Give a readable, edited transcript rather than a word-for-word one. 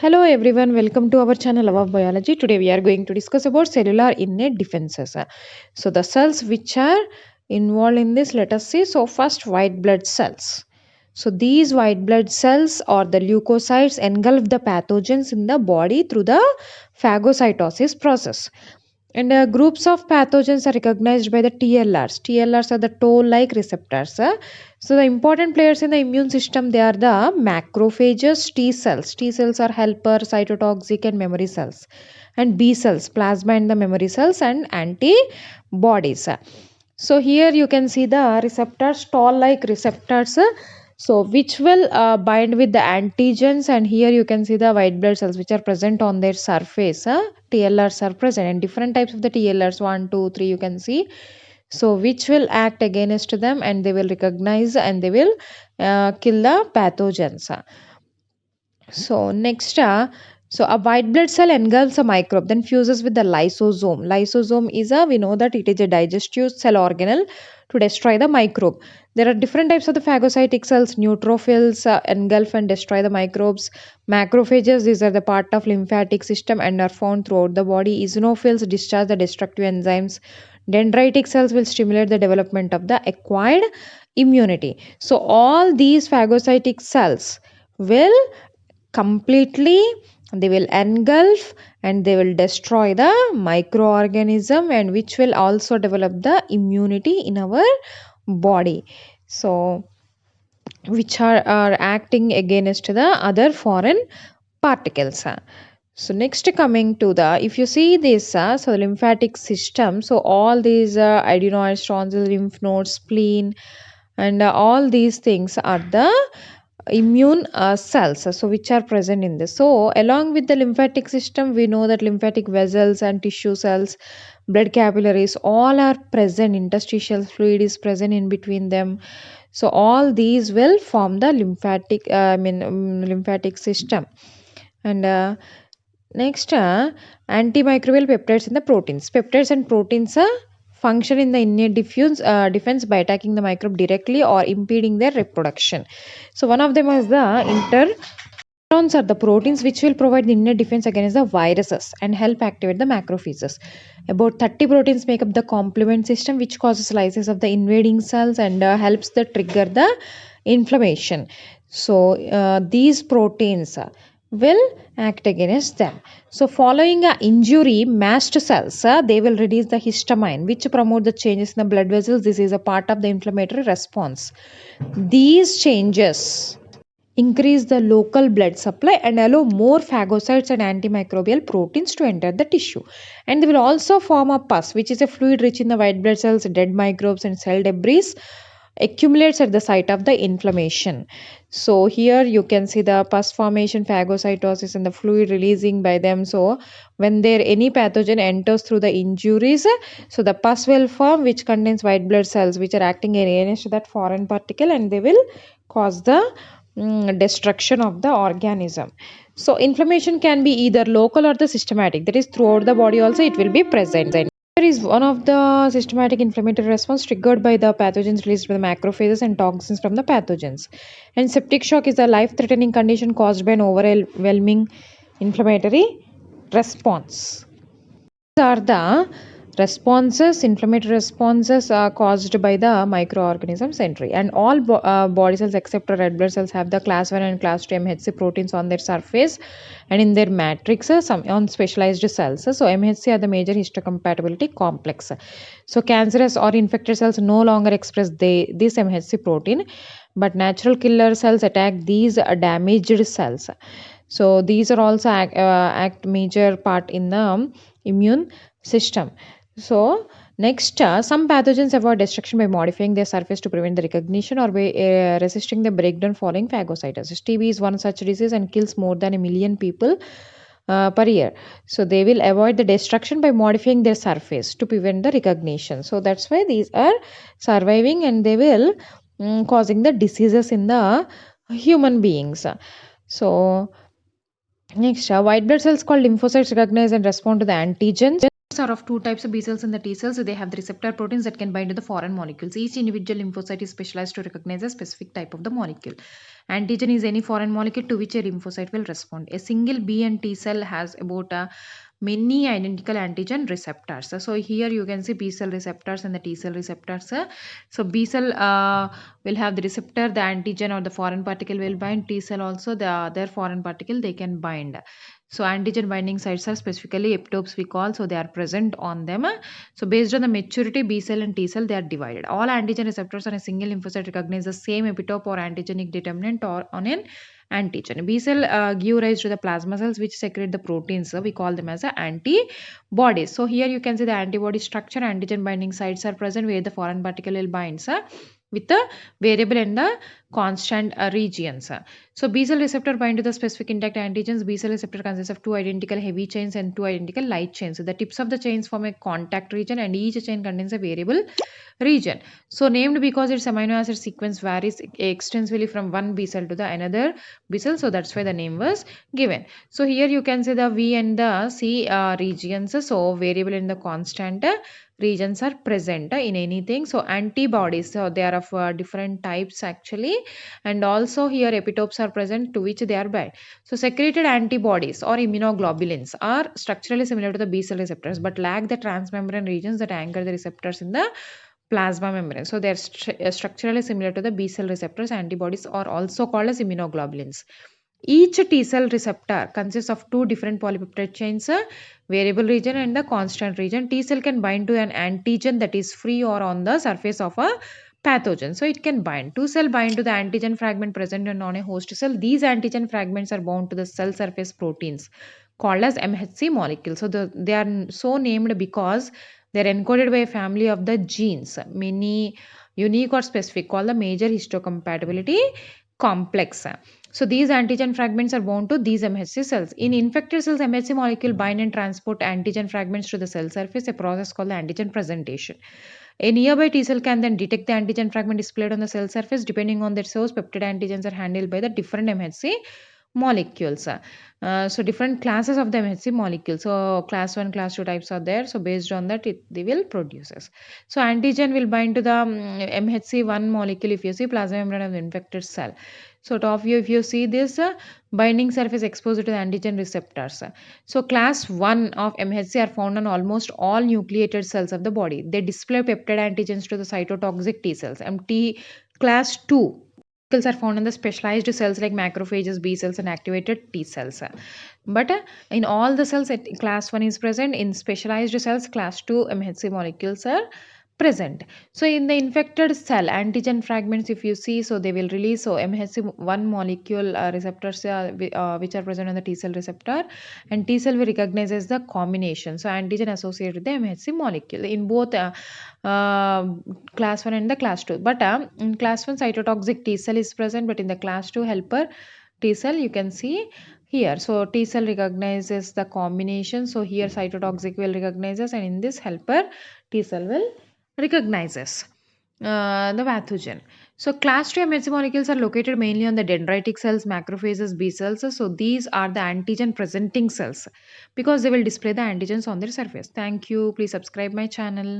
Hello everyone, welcome to our channel Love of Biology. Today we are going to discuss about cellular innate defenses. So the cells which are involved in this, let us see. So first, white blood cells. So these white blood cells or the leukocytes engulf the pathogens in the body through the phagocytosis process. And groups of pathogens are recognized by the TLRs. TLRs are the toll-like receptors. So the important players in the immune system, they are the macrophages, T cells. T cells are helper, cytotoxic, and memory cells. And B cells, plasma and the memory cells, and antibodies. So here you can see the receptors, toll-like receptors. So which will bind with the antigens, and here you can see the white blood cells which are present on their surface. TLRs are present, and different types of the TLRs, 1, 2, 3, you can see. So which will act against them, and they will recognize and they will kill the pathogens. So next, so a white blood cell engulfs a microbe, then fuses with the lysosome. Lysosome is we know that it is a digestive cell organelle to destroy the microbe. There are different types of the phagocytic cells. Neutrophils engulf and destroy the microbes. Macrophages, these are the part of lymphatic system and are found throughout the body. Eosinophils discharge the destructive enzymes. Dendritic cells will stimulate the development of the acquired immunity. So all these phagocytic cells will completely, they will engulf and they will destroy the microorganism, and which will also develop the immunity in our body. So which are acting against the other foreign particles. So next, coming to the, if you see this, so the lymphatic system, so all these adenoids, tonsils, lymph nodes, spleen, and all these things are the immune cells, so which are present in this. So along with the lymphatic system, we know that lymphatic vessels and tissue cells, blood capillaries, all are present. Interstitial fluid is present in between them. So all these will form the lymphatic lymphatic system. And next, antimicrobial peptides in the proteins. Peptides and proteins function in the innate defense by attacking the microbe directly or impeding their reproduction. So one of them is the interferons, are the proteins which will provide the innate defense against the viruses and help activate the macrophages. About 30 proteins make up the complement system, which causes lysis of the invading cells and helps the trigger the inflammation. So these proteins will act against them. So following a injury, mast cells, they will release the histamine, which promote the changes in the blood vessels. This is a part of the inflammatory response. These changes increase the local blood supply and allow more phagocytes and antimicrobial proteins to enter the tissue. And they will also form a pus, which is a fluid rich in the white blood cells. Dead microbes and cell debris accumulates at the site of the inflammation. So here you can see the pus formation, phagocytosis, and the fluid releasing by them. So when there any pathogen enters through the injuries, so the pus will form, which contains white blood cells which are acting against that foreign particle, and they will cause the destruction of the organism. So inflammation can be either local or the systematic, that is throughout the body also it will be present. There is one of the systematic inflammatory response triggered by the pathogens released by the macrophages and toxins from the pathogens. And septic shock is a life-threatening condition caused by an overwhelming inflammatory response. These are the responses, inflammatory responses are caused by the microorganisms entry. And all body cells except red blood cells have the class 1 and class 2 MHC proteins on their surface and in their matrix, some on specialized cells. So MHC are the major histocompatibility complex. So cancerous or infected cells no longer express this MHC protein, but natural killer cells attack these damaged cells. So these are also act major part in the immune system. So next, some pathogens avoid destruction by modifying their surface to prevent the recognition or by resisting the breakdown following phagocytosis. TB is one such disease and kills more than 1 million people per year. So they will avoid the destruction by modifying their surface to prevent the recognition. So that's why these are surviving, and they will causing the diseases in the human beings. So next, white blood cells called lymphocytes recognize and respond to the antigens. Are of two types of B cells in the T cells. They have the receptor proteins that can bind to the foreign molecules. Each individual lymphocyte is specialized to recognize a specific type of the molecule. Antigen is any foreign molecule to which a lymphocyte will respond. A single B and T cell has about many identical antigen receptors. So here you can see B cell receptors and the T cell receptors. So B cell will have the receptor, the antigen or the foreign particle will bind. T cell also the other foreign particle they can bind. So antigen binding sites are specifically epitopes we call, so they are present on them. So based on the maturity, B cell and T cell they are divided. All antigen receptors on a single lymphocyte recognize the same epitope or antigenic determinant or on an antigen. B cell give rise to the plasma cells which secrete the proteins. So we call them as antibodies. So here you can see the antibody structure. Antigen binding sites are present where the foreign particle will bind with the variable and the constant regions. So B cell receptor bind to the specific intact antigens. B cell receptor consists of two identical heavy chains and two identical light chains. So the tips of the chains form a contact region and each chain contains a variable region. So named because its amino acid sequence varies extensively from one B cell to the another B cell. So that's why the name was given. So here you can see the V and the C regions. So variable and the constant regions are present in anything. So antibodies, so they are of different types actually, and also here epitopes are present to which they are bound. So secreted antibodies or immunoglobulins are structurally similar to the B cell receptors but lack the transmembrane regions that anchor the receptors in the plasma membrane. So they are structurally similar to the B cell receptors. Antibodies are also called as immunoglobulins. Each T cell receptor consists of two different polypeptide chains, a variable region and the constant region. T cell can bind to an antigen that is free or on the surface of a pathogen. So it can bind. Two cell bind to the antigen fragment present on a host cell. These antigen fragments are bound to the cell surface proteins called as MHC molecules. So they are so named because they are encoded by a family of the genes, many unique or specific, called the major histocompatibility complex. So these antigen fragments are bound to these MHC cells. In infected cells, MHC molecule bind and transport antigen fragments to the cell surface, a process called the antigen presentation. A nearby T cell can then detect the antigen fragment displayed on the cell surface. Depending on their source, peptide antigens are handled by the different MHC molecules. So different classes of the MHC molecules. So class 1, class 2 types are there. So based on that, they will produce. So antigen will bind to the MHC1 molecule if you see plasma membrane of the infected cell. So top view, if you see this binding surface exposed to the antigen receptors. So class 1 of MHC are found on almost all nucleated cells of the body. They display peptide antigens to the cytotoxic T cells. Class 2 are found in the specialized cells like macrophages, B cells, and activated T cells. But in all the cells, class 1 is present. In specialized cells, class 2 MHC molecules are present. So in the infected cell, antigen fragments, if you see, so they will release. So MHC1 molecule receptors which are present on the T cell receptor, and T cell will recognize as the combination. So antigen associated with the MHC molecule in both class 1 and the class 2. But in class 1, cytotoxic T cell is present, but in the class 2 helper T cell, you can see here. So T cell recognizes the combination. So here cytotoxic will recognizes, and in this helper T cell will recognizes the pathogen. So class 2 MHC molecules are located mainly on the dendritic cells, macrophages, B cells. So these are the antigen presenting cells because they will display the antigens on their surface. Thank you. Please subscribe my channel.